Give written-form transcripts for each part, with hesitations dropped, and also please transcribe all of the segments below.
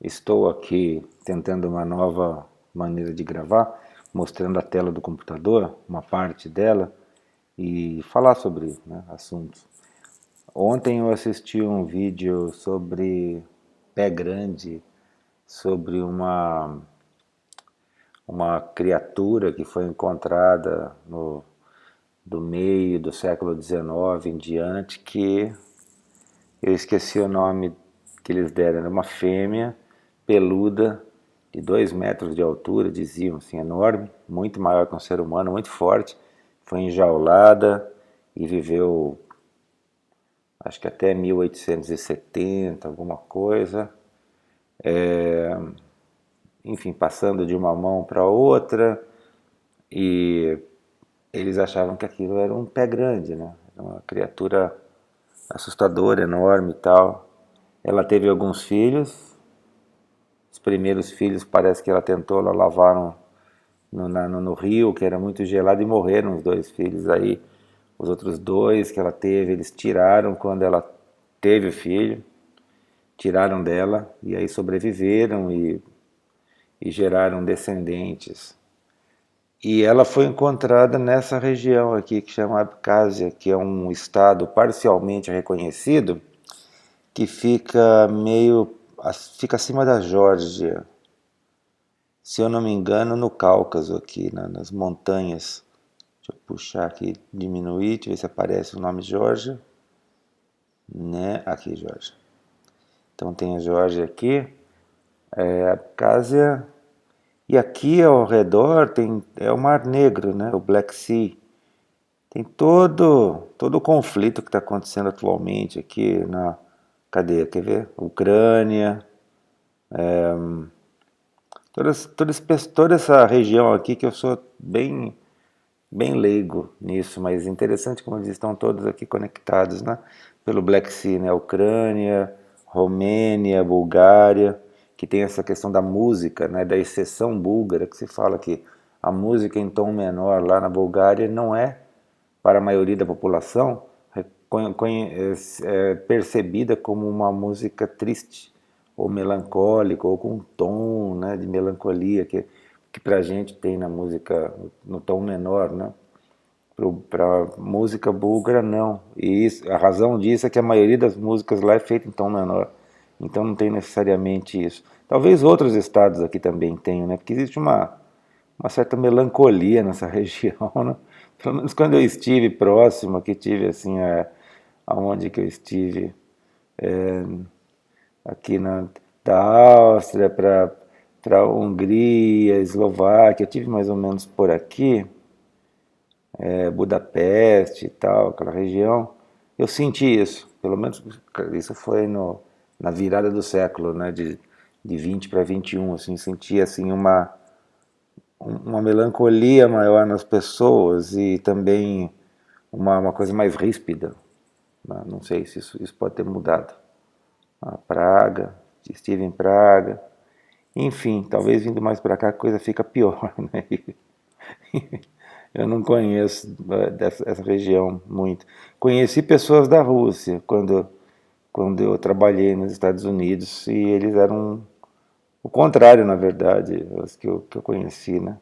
Estou aqui tentando uma nova maneira de gravar, mostrando a tela do computador, uma parte dela, e falar sobre, né, assuntos. Ontem eu assisti um vídeo sobre pé grande, sobre uma criatura que foi encontrada do meio do século XIX em diante, que eu esqueci o nome que eles deram, era uma fêmea peluda de 2 metros de altura, diziam assim, enorme, muito maior que um ser humano, muito forte, foi enjaulada e viveu acho que até 1870, alguma coisa, enfim, passando de uma mão para outra, e eles achavam que aquilo era um pé grande, né? Era uma criatura assustadora, enorme e tal. Ela teve alguns filhos. Os primeiros filhos parece que ela tentou, ela lavaram no rio, que era muito gelado, e morreram os 2 filhos. Aí os outros 2 que ela teve, eles tiraram quando ela teve o filho, tiraram dela, e aí sobreviveram e geraram descendentes. E ela foi encontrada nessa região aqui, que chama Abkhazia, que é um estado parcialmente reconhecido, que fica fica acima da Geórgia, se eu não me engano, no Cáucaso aqui, nas montanhas. Deixa eu puxar aqui, diminuir, deixa eu ver se aparece o nome Geórgia, né? Aqui, Geórgia. Então tem a Geórgia aqui, a Abkhazia, e aqui ao redor é o Mar Negro, né? O Black Sea. Tem todo o conflito que está acontecendo atualmente aqui na... Cadê? Quer ver? Ucrânia, toda essa região aqui, que eu sou bem leigo nisso, mas interessante como eles estão todos aqui conectados, né? Pelo Black Sea, né? Ucrânia, Romênia, Bulgária, que tem essa questão da música, né? Da exceção búlgara, que se fala que a música em tom menor lá na Bulgária não é, para a maioria da população, percebida como uma música triste, ou melancólica, ou com um tom, né, de melancolia, que para a gente tem na música no tom menor, né? Para música búlgara, não. E a razão disso é que a maioria das músicas lá é feita em tom menor. Então não tem necessariamente isso. Talvez outros estados aqui também tenham, né? Porque existe uma certa melancolia nessa região, né? Pelo menos quando eu estive próximo, que tive assim, aonde que eu estive, aqui da Áustria para a Hungria, Eslováquia, eu tive mais ou menos por aqui, Budapeste e tal, aquela região, eu senti isso, pelo menos isso foi na virada do século, né, de 20 para 21, assim, senti assim uma melancolia maior nas pessoas e também uma coisa mais ríspida, né? Não sei se isso pode ter mudado. A Praga, estive em Praga, enfim, talvez vindo mais para cá a coisa fica pior, né? Eu não conheço essa região muito. Conheci pessoas da Rússia quando eu trabalhei nos Estados Unidos e eles eram o contrário, na verdade, os que eu conheci, né?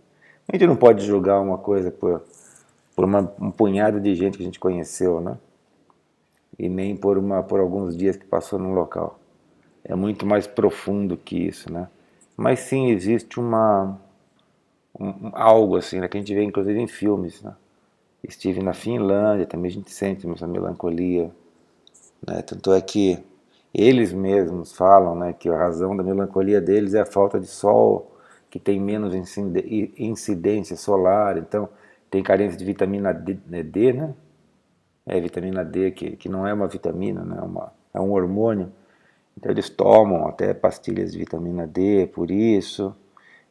A gente não pode julgar uma coisa por um punhado de gente que a gente conheceu, né? E nem por alguns dias que passou no local. É muito mais profundo que isso, né? Mas sim, existe algo assim, né, que a gente vê inclusive em filmes, né? Estive na Finlândia, também a gente sente essa melancolia, né? Tanto é que eles mesmos falam, né, que a razão da melancolia deles é a falta de sol, que tem menos incidência solar, então tem carência de vitamina D, né? Vitamina D, que não é uma vitamina, né? É um hormônio. Então eles tomam até pastilhas de vitamina D por isso,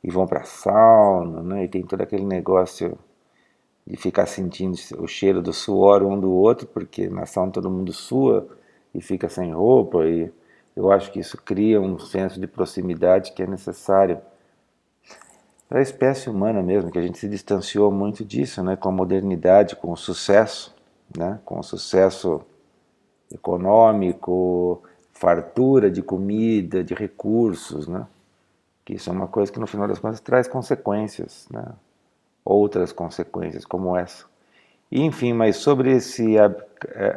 e vão para sauna, né? E tem todo aquele negócio de ficar sentindo o cheiro do suor um do outro, porque na sauna todo mundo sua e fica sem roupa, e eu acho que isso cria um senso de proximidade que é necessário para a espécie humana mesmo, que a gente se distanciou muito disso, né? Com a modernidade, com o sucesso, né? Com o sucesso econômico, fartura de comida, de recursos, né? Que isso é uma coisa que no final das contas traz consequências, né? Outras consequências como essa. E, enfim, mas sobre esse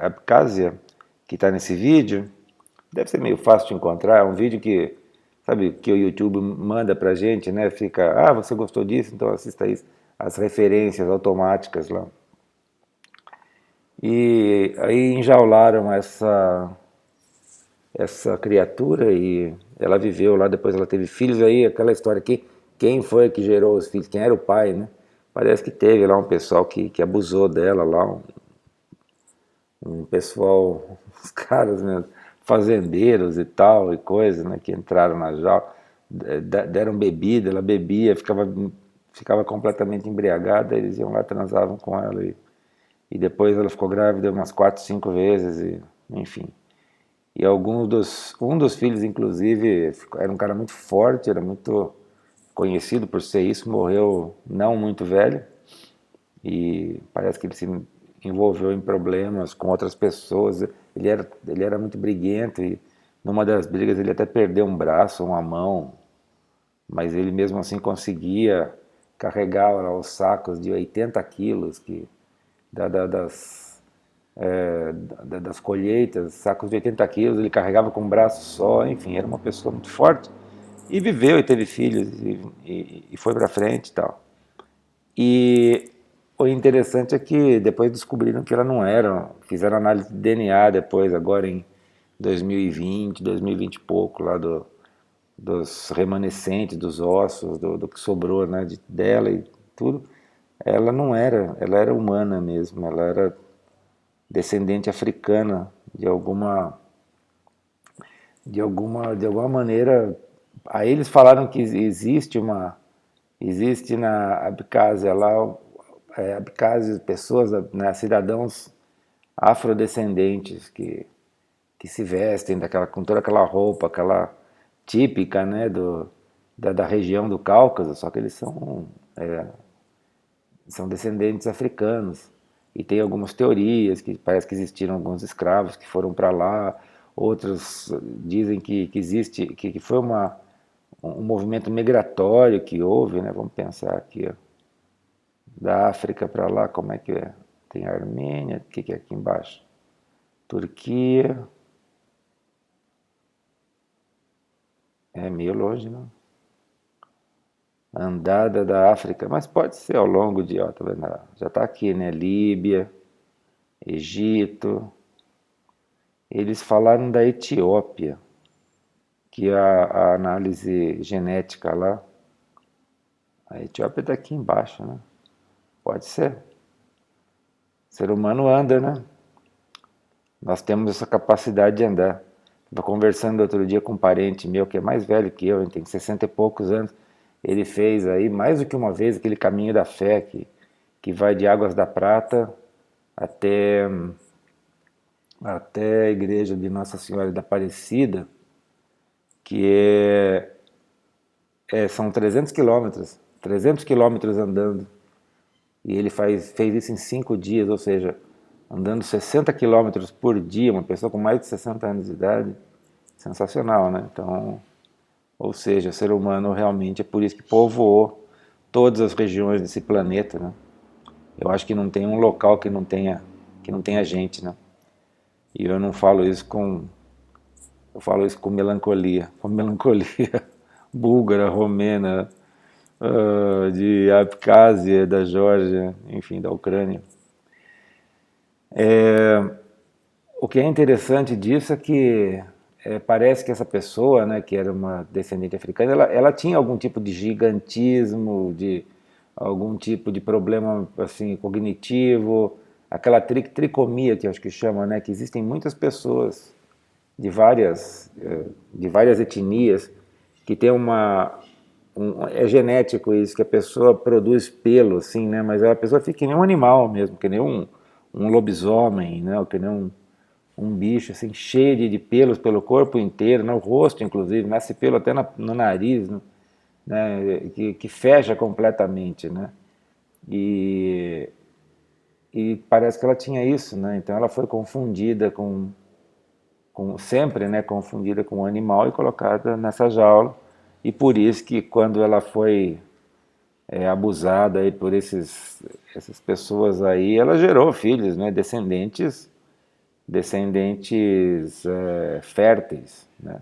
Abkhazia que está nesse vídeo, deve ser meio fácil de encontrar, é um vídeo que, sabe, que o YouTube manda pra gente, né? Fica, ah, você gostou disso, então assista isso. As referências automáticas lá. E aí enjaularam essa criatura e ela viveu lá, depois ela teve filhos, aí aquela história aqui, quem foi que gerou os filhos, quem era o pai, né? Parece que teve lá um pessoal que abusou dela lá, um pessoal, os caras mesmo, fazendeiros e tal, e coisa, né, que entraram na jaula, deram bebida, ela bebia, ficava completamente embriagada, eles iam lá, transavam com ela, e depois ela ficou grávida umas 4, 5 vezes, e, enfim. E um dos filhos, inclusive, era um cara muito forte, era muito conhecido por ser isso, morreu não muito velho, e parece que ele se envolveu em problemas com outras pessoas. Ele era muito briguento e numa das brigas ele até perdeu um braço, uma mão, mas ele mesmo assim conseguia carregar lá, os sacos de 80 quilos da- da- das, das colheitas, sacos de 80 quilos, ele carregava com um braço só, enfim, era uma pessoa muito forte. E viveu e teve filhos e foi para frente e tal. E o interessante é que depois descobriram que ela não era, fizeram análise de DNA depois, agora em 2020, 2020 e pouco, lá dos remanescentes, dos ossos, do que sobrou, né, dela e tudo. Ela não era, ela era humana mesmo, ela era descendente africana de alguma maneira. Aí eles falaram que existe na Abkhazia lá, Abkhazia, pessoas, né, cidadãos afrodescendentes que se vestem com toda aquela roupa, aquela típica, né, da região do Cáucaso, só que eles são descendentes africanos. E tem algumas teorias que parece que existiram alguns escravos que foram para lá, outros dizem que existe, que foi um movimento migratório que houve, né? Vamos pensar aqui, ó, da África para lá, como é que é? Tem a Armênia, o que é aqui embaixo? Turquia, é meio longe, não? Andada da África, mas pode ser ao longo de, ó, tá vendo? Já está aqui, né? Líbia, Egito. Eles falaram da Etiópia, que a análise genética lá, a Etiópia está aqui embaixo, né? Pode ser. O ser humano anda, né? Nós temos essa capacidade de andar. Estava conversando outro dia com um parente meu que é mais velho que eu, ele tem 60 e poucos anos. Ele fez aí mais do que uma vez aquele caminho da fé que vai de Águas da Prata até, até a igreja de Nossa Senhora da Aparecida, que são 300 quilômetros andando. E ele fez isso em 5 dias, ou seja, andando 60 quilômetros por dia, uma pessoa com mais de 60 anos de idade. Sensacional, né? Então, ou seja, o ser humano realmente é por isso que povoou todas as regiões desse planeta, né? Eu acho que não tem um local que não tenha gente, né? E eu não falo isso eu falo isso com melancolia búlgara, romena, de Abkhazia, da Geórgia, enfim, da Ucrânia. O que é interessante disso é que parece que essa pessoa, né, que era uma descendente africana, ela tinha algum tipo de gigantismo, de algum tipo de problema assim cognitivo, aquela tricomia que eu acho que chama, né, que existem muitas pessoas de várias etnias que tem é genético isso, que a pessoa produz pelo, assim, né, mas a pessoa fica que nem um animal mesmo, que nem um lobisomem, né, ou que nem um bicho assim, cheio de pelos pelo corpo inteiro, no rosto inclusive, nasce pelo até no nariz, né, que fecha completamente, né? E parece que ela tinha isso, né? Então ela foi confundida sempre, né, confundida com um animal e colocada nessa jaula. E por isso que quando ela foi abusada aí por essas pessoas aí, ela gerou filhos, né, descendentes férteis, né?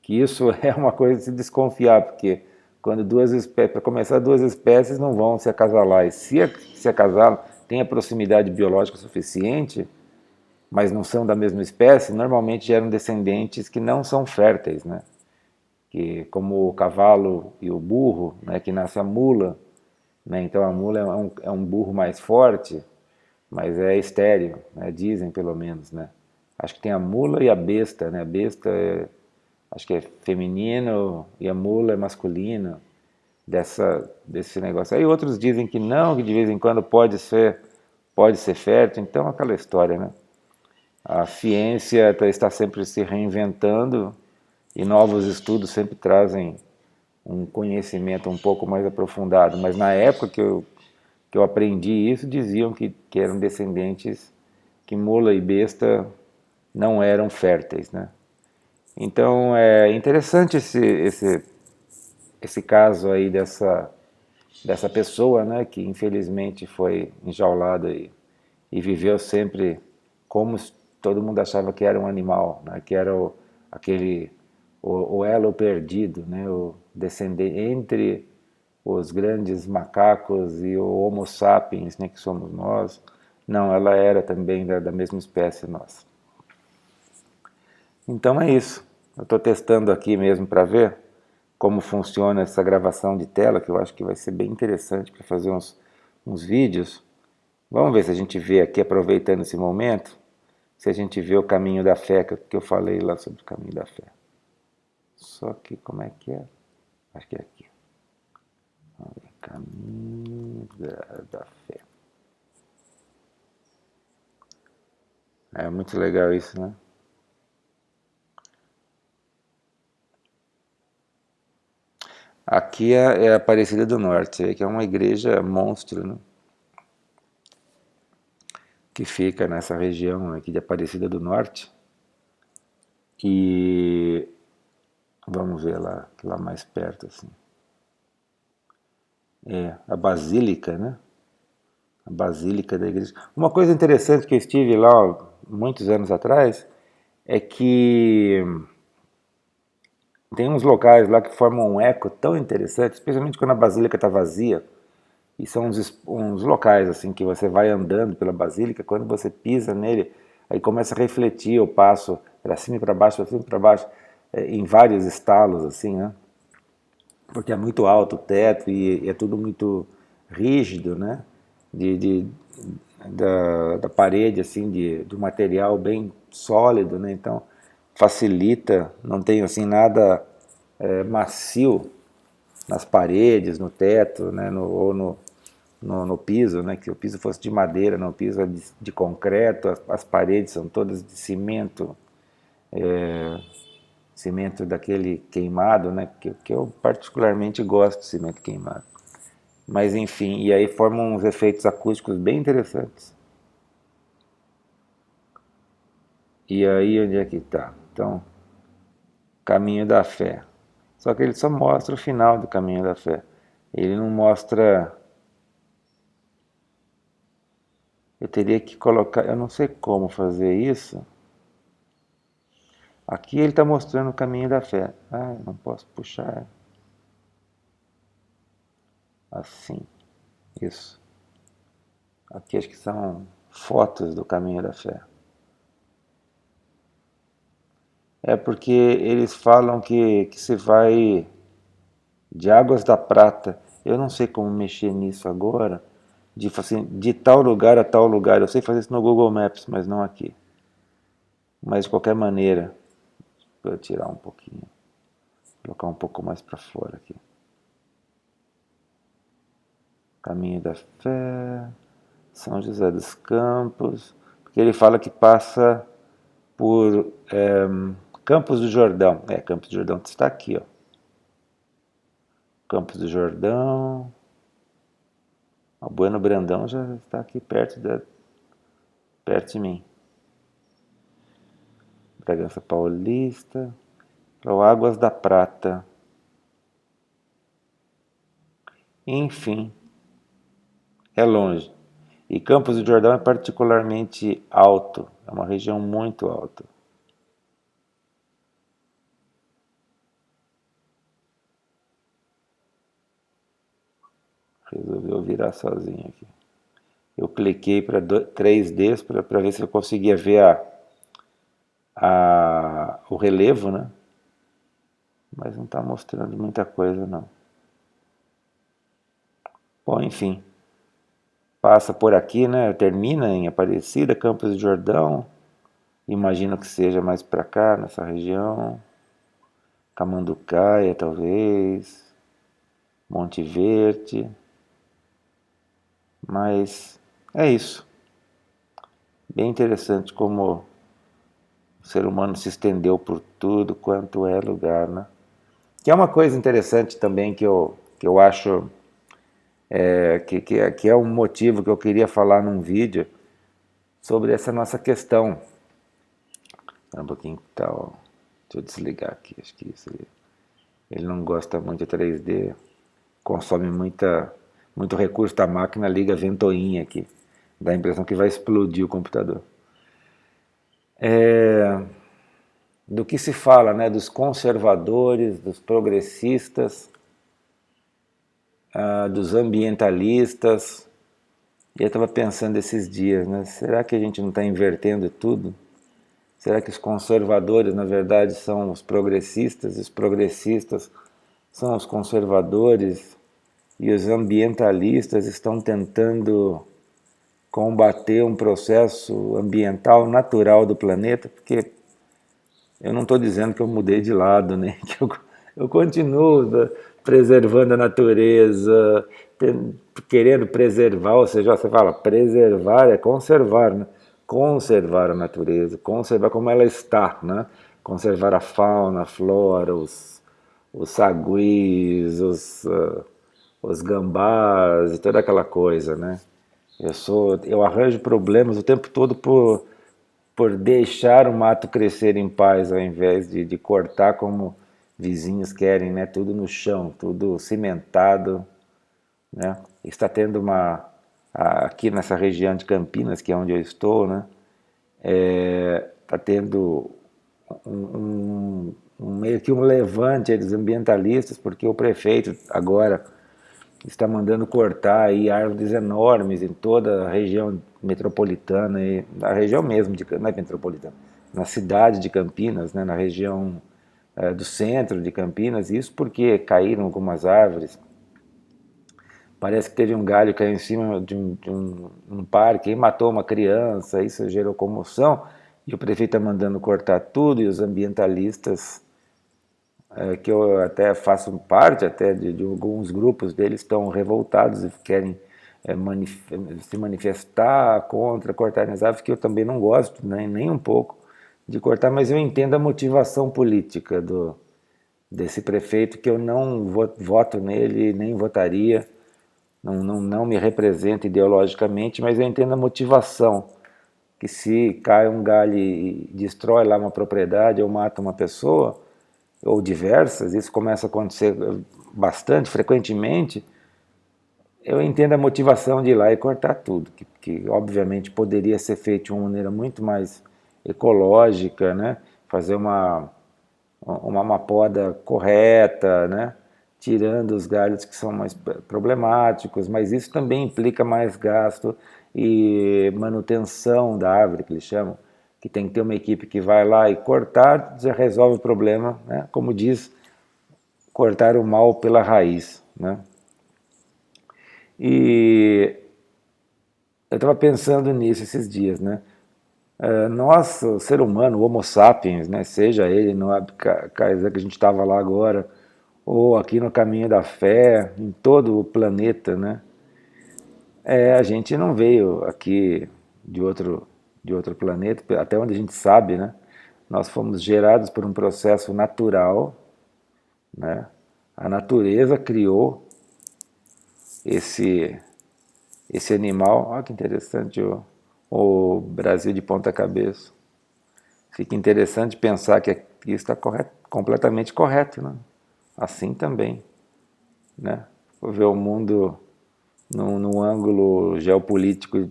Que isso é uma coisa de se desconfiar, porque quando duas espécies, para começar, duas espécies não vão se acasalar, e se acasalam, tem a proximidade biológica suficiente, mas não são da mesma espécie, normalmente geram descendentes que não são férteis, né? Que, como o cavalo e o burro, né, que nasce a mula, né? Então a mula é um burro mais forte, mas é estéril, né? Dizem pelo menos, né? Acho que tem a mula e a besta, né? A besta acho que é feminino e a mula é masculina, desse negócio. Aí outros dizem que não, que de vez em quando pode ser fértil, então aquela história, né? A ciência está sempre se reinventando e novos estudos sempre trazem um conhecimento um pouco mais aprofundado. Mas na época que eu aprendi isso, diziam que eram descendentes, que mula e besta não eram férteis, né? Então é interessante esse caso aí dessa pessoa, né, que infelizmente foi enjaulada e viveu sempre como todo mundo achava que era um animal, né, que era o elo perdido, né, o descendente entre os grandes macacos e o Homo sapiens, né, que somos nós. Não, ela era também da mesma espécie nossa. Então é isso. Eu estou testando aqui mesmo para ver como funciona essa gravação de tela, que eu acho que vai ser bem interessante para fazer uns vídeos. Vamos ver se a gente vê aqui, aproveitando esse momento, se a gente vê o caminho da fé, que eu falei lá sobre o caminho da fé. Só que como é que é? Acho que é aqui. Vamos ver, caminho da fé. É muito legal isso, né? Aqui é a Aparecida do Norte, que é uma igreja monstro, né? Que fica nessa região aqui de Aparecida do Norte. E vamos ver lá mais perto, assim. É a Basílica, né? A Basílica da Igreja. Uma coisa interessante que eu estive lá muitos anos atrás é que tem uns locais lá que formam um eco tão interessante, especialmente quando a Basílica está vazia. E são uns locais assim que você vai andando pela Basílica, quando você pisa nele, aí começa a refletir o passo para cima e para baixo, para cima e para baixo, em vários estalos, assim, né? Porque é muito alto o teto e é tudo muito rígido, né? De, de- da parede, assim, de um material bem sólido, né? Então facilita, não tem assim nada macio nas paredes, no teto, né? Ou no piso, né? Que o piso fosse de madeira, não, o piso é de concreto, as paredes são todas de cimento, cimento daquele queimado, né? Que eu particularmente gosto de cimento queimado. Mas enfim, e aí formam uns efeitos acústicos bem interessantes. E aí onde é que está? Então, Caminho da Fé. Só que ele só mostra o final do Caminho da Fé. Ele não mostra. Eu teria que colocar. Eu não sei como fazer isso. Aqui ele está mostrando o Caminho da Fé. Ah, eu não posso puxar assim. Isso. Aqui acho que são fotos do Caminho da Fé. É porque eles falam que se vai de Águas da Prata. Eu não sei como mexer nisso agora, assim, de tal lugar a tal lugar. Eu sei fazer isso no Google Maps, mas não aqui. Mas de qualquer maneira, vou tirar um pouquinho, colocar um pouco mais para fora aqui. Caminho da Fé, São José dos Campos, porque ele fala que passa por Campos do Jordão. Campos do Jordão está aqui, ó. Campos do Jordão. O Bueno Brandão já está aqui perto de mim. Bragança Paulista, ou Águas da Prata. Enfim, é longe. E Campos do Jordão é particularmente alto, é uma região muito alta. Resolveu virar sozinho aqui. Eu cliquei para 3Ds para ver se eu conseguia ver o relevo, né? Mas não está mostrando muita coisa, não. Bom, enfim, passa por aqui, né? Termina em Aparecida, Campos do Jordão. Imagino que seja mais para cá, nessa região. Camanducaia, talvez. Monte Verde. Mas é isso. Bem interessante como o ser humano se estendeu por tudo quanto é lugar, né? Que é uma coisa interessante também que eu acho que é um motivo que eu queria falar num vídeo sobre essa nossa questão. Espera um pouquinho, tá, ó. Deixa eu desligar aqui, acho que isso aí. Ele não gosta muito de 3D, consome muito recurso da máquina, liga a ventoinha aqui. Dá a impressão que vai explodir o computador. Do que se fala, né, dos conservadores, dos progressistas, dos ambientalistas. E eu estava pensando esses dias, né, será que a gente não está invertendo tudo? Será que os conservadores, na verdade, são os progressistas, e os progressistas são os conservadores, e os ambientalistas estão tentando combater um processo ambiental natural do planeta? Porque eu não estou dizendo que eu mudei de lado, né? Que eu continuo preservando a natureza, querendo preservar, ou seja, você fala, preservar é conservar, né? Conservar a natureza, conservar como ela está, né? Conservar a fauna, a flora, os saguis, os gambás e toda aquela coisa, né? Eu arranjo problemas o tempo todo por deixar o mato crescer em paz, ao invés de cortar como vizinhos querem, né? Tudo no chão, tudo cimentado, né? Está tendo aqui nessa região de Campinas, que é onde eu estou, né? Está tendo meio que um levante aí dos ambientalistas, porque o prefeito agora está mandando cortar aí árvores enormes em toda a região metropolitana, e na região mesmo, não é metropolitana, na cidade de Campinas, né, na região do centro de Campinas, isso porque caíram algumas árvores. Parece que teve um galho que caiu em cima de um parque e matou uma criança, isso gerou comoção, e o prefeito está mandando cortar tudo, e os ambientalistas que eu até faço parte até de alguns grupos deles estão revoltados e querem se manifestar contra cortar as árvores, que eu também não gosto, nem um pouco, de cortar, mas eu entendo a motivação política desse prefeito, que eu não voto nele, nem votaria, não me representa ideologicamente, mas eu entendo a motivação, que se cai um galho e destrói lá uma propriedade ou mata uma pessoa, ou diversas, isso começa a acontecer bastante, frequentemente, eu entendo a motivação de ir lá e cortar tudo, que obviamente poderia ser feito de uma maneira muito mais ecológica, né? Fazer uma poda correta, né? Tirando os galhos que são mais problemáticos, mas isso também implica mais gasto e manutenção da árvore, que eles chamam, que tem que ter uma equipe que vai lá e cortar, já resolve o problema, né? Como diz, cortar o mal pela raiz, né? E eu estava pensando nisso esses dias, né? Nós, o ser humano, o Homo sapiens, né? Seja ele no Kaiser que a gente estava lá agora, ou aqui no Caminho da Fé, em todo o planeta, né? A gente não veio aqui de outro planeta, até onde a gente sabe, né? Nós fomos gerados por um processo natural, né? A natureza criou esse animal. Olha que interessante o Brasil de ponta cabeça. Fica interessante pensar que isso está completamente correto, né? Assim também, né? Vou ver o mundo num ângulo geopolítico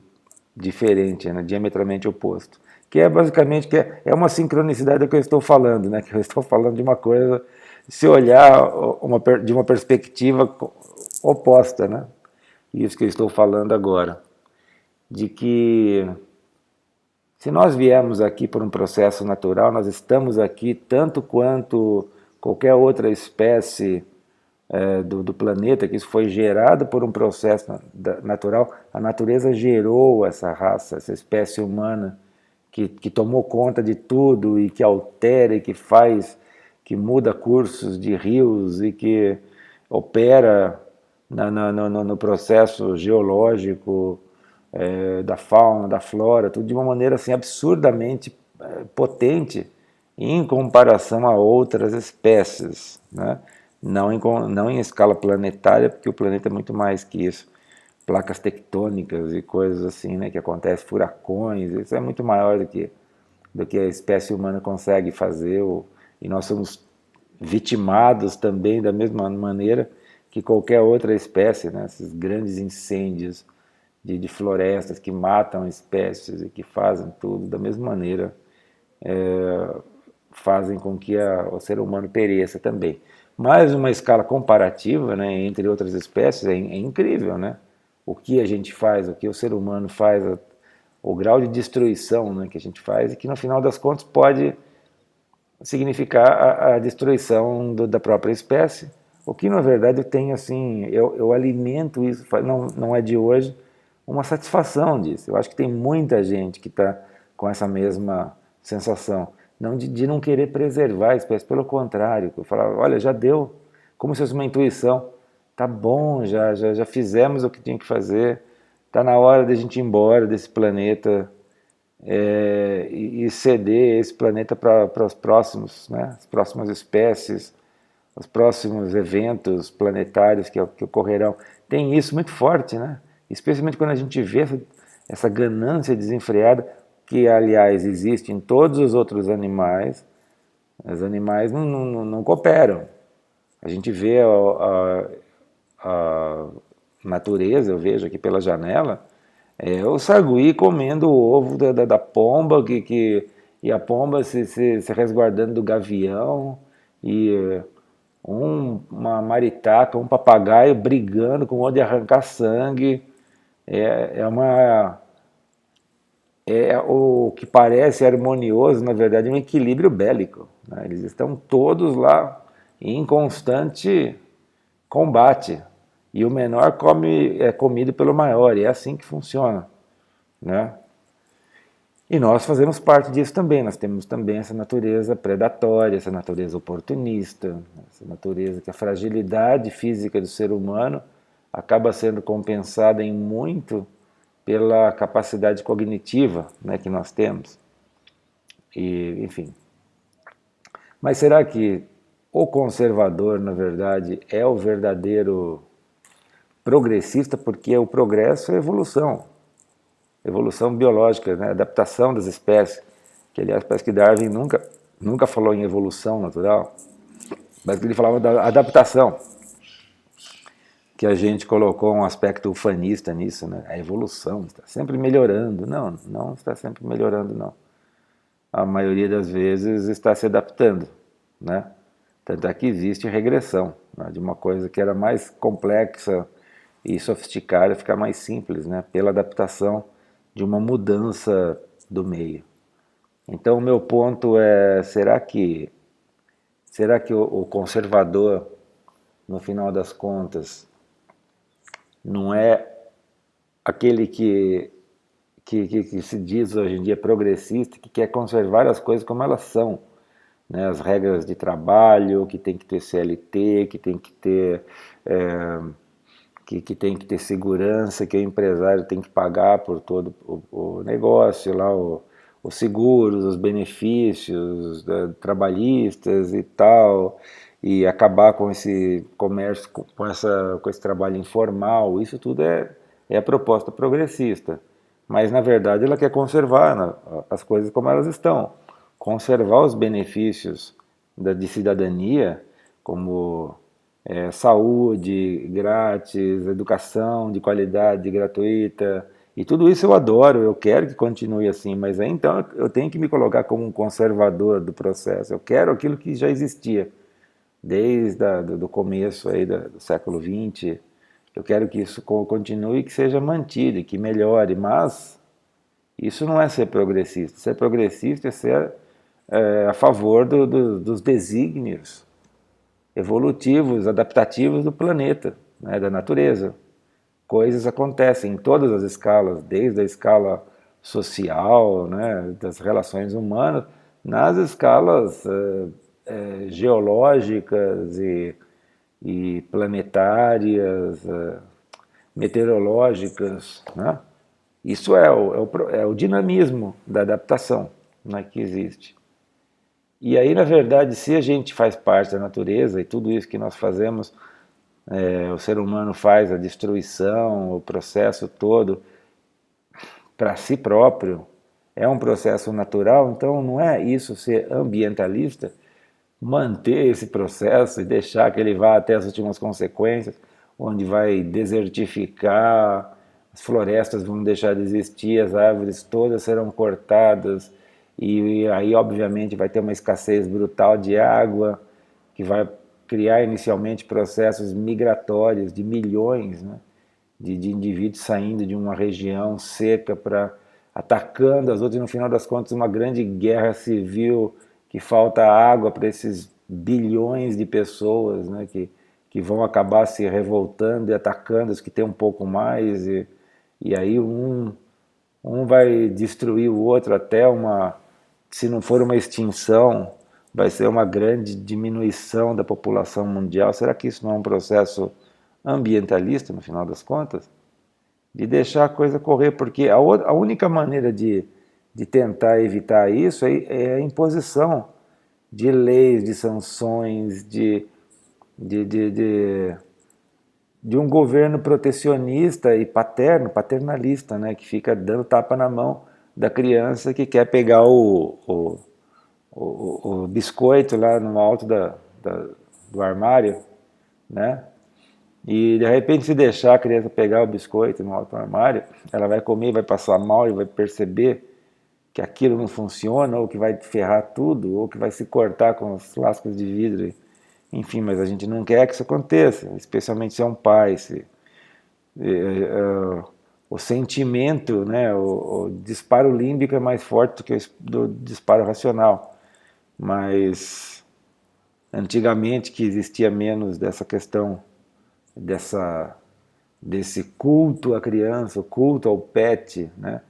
diferente, né? Diametralmente oposto. Que é basicamente é uma sincronicidade do que eu estou falando, né? Que eu estou falando de uma coisa, se olhar de uma perspectiva oposta, né? Isso que eu estou falando agora, de que se nós viemos aqui por um processo natural, nós estamos aqui tanto quanto qualquer outra espécie do planeta, que isso foi gerado por um processo natural. A natureza gerou essa raça, essa espécie humana, que tomou conta de tudo e que altera e que faz, que muda cursos de rios e que opera no processo geológico da fauna, da flora, tudo de uma maneira assim absurdamente potente em comparação a outras espécies, né? Não em escala planetária, porque o planeta é muito mais que isso. Placas tectônicas e coisas assim, né, que acontecem, furacões, isso é muito maior do que a espécie humana consegue fazer, e nós somos vitimados também da mesma maneira que qualquer outra espécie, né, esses grandes incêndios de florestas que matam espécies e que fazem tudo da mesma maneira, fazem com que o ser humano pereça também. Mas uma escala comparativa, né, entre outras espécies é incrível, né? O que a gente faz, o que o ser humano faz, o grau de destruição, né, que a gente faz e que no final das contas pode significar a destruição da própria espécie, o que na verdade eu tenho assim, eu alimento isso, não é de hoje, uma satisfação disso. Eu acho que tem muita gente que está com essa mesma sensação, não de não querer preservar a espécie, pelo contrário, eu falo, olha, já deu, como se fosse uma intuição, tá bom, já fizemos o que tinha que fazer, tá na hora de a gente ir embora desse planeta, e ceder esse planeta para os próximos, né, as próximas espécies, os próximos eventos planetários que ocorrerão. Tem isso muito forte, né? Especialmente quando a gente vê essa ganância desenfreada, que aliás existe em todos os outros animais. Os animais não cooperam. A gente vê a natureza, eu vejo aqui pela janela, o sagui comendo o ovo da pomba, e a pomba se resguardando do gavião, e uma maritaca, um papagaio brigando com o de arrancar sangue. É o que parece harmonioso, na verdade, é um equilíbrio bélico, né? Eles estão todos lá em constante combate. E o menor é comido pelo maior, e é assim que funciona, né? E nós fazemos parte disso também, nós temos também essa natureza predatória, essa natureza oportunista, essa natureza que a fragilidade física do ser humano acaba sendo compensada em muito pela capacidade cognitiva, né, que nós temos. E, enfim. Mas será que o conservador, na verdade, é o verdadeiro progressista? Porque o progresso é evolução biológica, né? Adaptação das espécies, que aliás parece que Darwin nunca falou em evolução natural, mas ele falava da adaptação, que a gente colocou um aspecto ufanista nisso, né? A evolução está sempre melhorando. Não está sempre melhorando, não. A maioria das vezes está se adaptando, né? Tanto é que existe regressão, né? De uma coisa que era mais complexa e sofisticada ficar mais simples, né? Pela adaptação de uma mudança do meio. Então, o meu ponto é: será que o conservador, no final das contas, não é aquele que se diz hoje em dia progressista, que quer conservar as coisas como elas são, né? As regras de trabalho, que tem que ter CLT, que tem que ter que tem que ter segurança, que o empresário tem que pagar por todo o negócio, lá os seguros, os benefícios trabalhistas e tal, e acabar com esse comércio, com esse trabalho informal. Isso tudo é a proposta progressista. Mas, na verdade, ela quer conservar, né, as coisas como elas estão. conservar os benefícios de cidadania, como saúde grátis, educação de qualidade gratuita, e tudo isso eu adoro, eu quero que continue assim, mas aí então eu tenho que me colocar como um conservador do processo. Eu quero aquilo que já existia desde do começo aí do século XX. Eu quero que isso continue, que seja mantido, e que melhore, mas isso não é ser progressista. Ser progressista é ser a favor dos desígnios evolutivos, adaptativos do planeta, né, da natureza. Coisas acontecem em todas as escalas, desde a escala social, né, das relações humanas, nas escalas geológicas e planetárias, meteorológicas, né? Isso é o dinamismo da adaptação, né, que existe. E aí, na verdade, se a gente faz parte da natureza e tudo isso que nós fazemos, o ser humano faz a destruição, o processo todo para si próprio, é um processo natural, então não é isso ser ambientalista, manter esse processo e deixar que ele vá até as últimas consequências, onde vai desertificar, as florestas vão deixar de existir, as árvores todas serão cortadas, e aí, obviamente, vai ter uma escassez brutal de água, que vai criar inicialmente processos migratórios de milhões, né, de indivíduos saindo de uma região seca para atacando as outras, e no final das contas uma grande guerra civil, que falta água para esses bilhões de pessoas, né, que vão acabar se revoltando e atacando os que têm um pouco mais, e aí um vai destruir o outro até uma, se não for uma extinção, vai ser uma grande diminuição da população mundial. Será que isso não é um processo ambientalista, no final das contas? De deixar a coisa correr, porque a única maneira de tentar evitar isso é a imposição de leis, de sanções, de, de, de, de um governo protecionista e paternalista, né, que fica dando tapa na mão da criança que quer pegar o biscoito lá no alto do armário, né? E de repente, se deixar a criança pegar o biscoito no alto do armário, ela vai comer, vai passar mal e vai perceber que aquilo não funciona, ou que vai ferrar tudo, ou que vai se cortar com os lascas de vidro. Enfim, mas a gente não quer que isso aconteça, especialmente se é um pai, se o sentimento, né, o disparo límbico é mais forte do que do disparo racional. Mas antigamente, que existia menos dessa questão, dessa, desse culto à criança, o culto ao pet, né,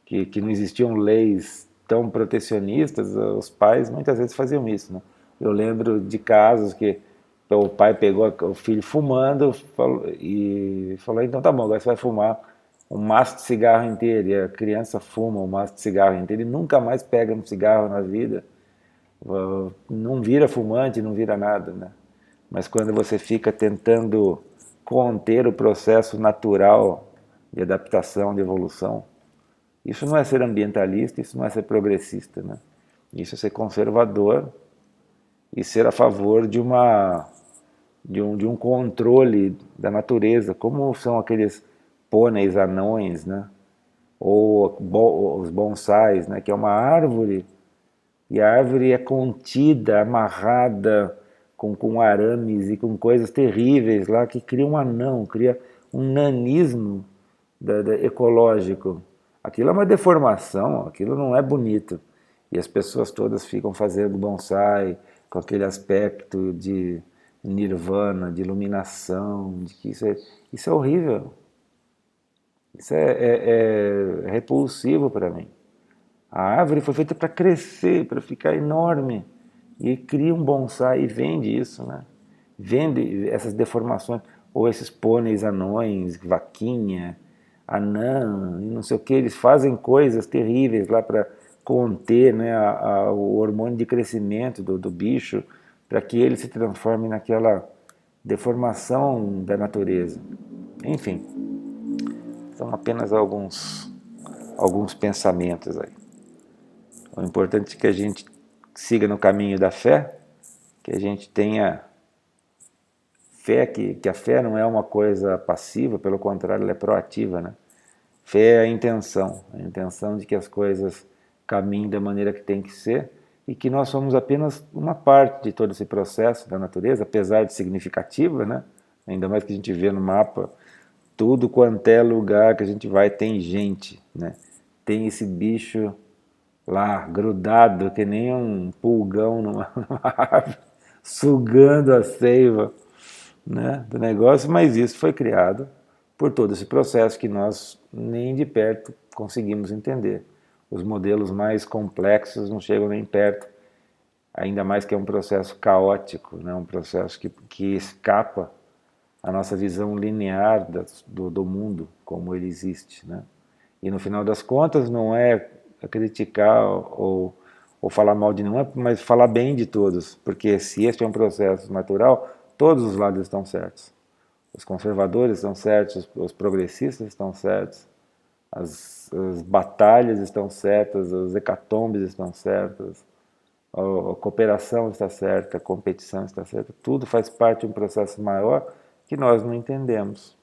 que não existiam leis tão protecionistas, os pais muitas vezes faziam isso, né? Eu lembro de casos que o pai pegou o filho fumando e falou, então tá bom, agora você vai fumar um maço de cigarro inteiro, e a criança fuma um maço de cigarro inteiro e nunca mais pega um cigarro na vida, não vira fumante, não vira nada, né? Mas quando você fica tentando conter o processo natural de adaptação, de evolução, isso não é ser ambientalista, isso não é ser progressista, né? Isso é ser conservador e ser a favor de um controle da natureza, como são aqueles pôneis anões, né? Ou os bonsais, né? Que é uma árvore, e a árvore é contida, amarrada com arames e com coisas terríveis lá, que cria um anão, cria um nanismo ecológico. Aquilo é uma deformação, aquilo não é bonito. E as pessoas todas ficam fazendo bonsai com aquele aspecto de nirvana, de iluminação, de que isso é horrível. Isso é repulsivo para mim. A árvore foi feita para crescer, para ficar enorme. E cria um bonsai e vende isso, né? Vende essas deformações, ou esses pôneis anões, vaquinha, anã, e não sei o que, eles fazem coisas terríveis lá para conter, né, o hormônio de crescimento do bicho, para que ele se transforme naquela deformação da natureza. Enfim, são apenas alguns pensamentos aí. O importante é que a gente siga no caminho da fé, que a gente tenha fé, que a fé não é uma coisa passiva, pelo contrário, ela é proativa, né? Fé é a intenção de que as coisas caminhem da maneira que tem que ser e que nós somos apenas uma parte de todo esse processo da natureza, apesar de significativa, né? Ainda mais que a gente vê no mapa, tudo quanto é lugar que a gente vai tem gente, né? Tem esse bicho lá grudado que nem um pulgão numa árvore, sugando a seiva, né, do negócio, mas isso foi criado por todo esse processo que nós nem de perto conseguimos entender. Os modelos mais complexos não chegam nem perto, ainda mais que é um processo caótico, né, um processo que escapa à nossa visão linear do mundo como ele existe, né? E no final das contas não é criticar ou falar mal de nenhum, mas falar bem de todos, porque se este é um processo natural, todos os lados estão certos. Os conservadores estão certos, os progressistas estão certos, as batalhas estão certas, as hecatombes estão certas, a cooperação está certa, a competição está certa, tudo faz parte de um processo maior que nós não entendemos,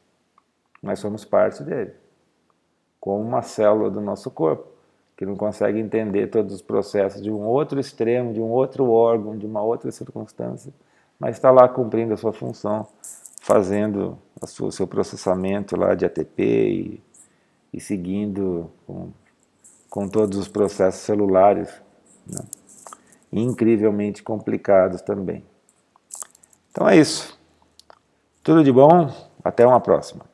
mas somos parte dele, como uma célula do nosso corpo, que não consegue entender todos os processos de um outro extremo, de um outro órgão, de uma outra circunstância, mas está lá cumprindo a sua função, fazendo o seu processamento lá de ATP e seguindo com todos os processos celulares, né? Incrivelmente complicados também. Então é isso. Tudo de bom, até uma próxima.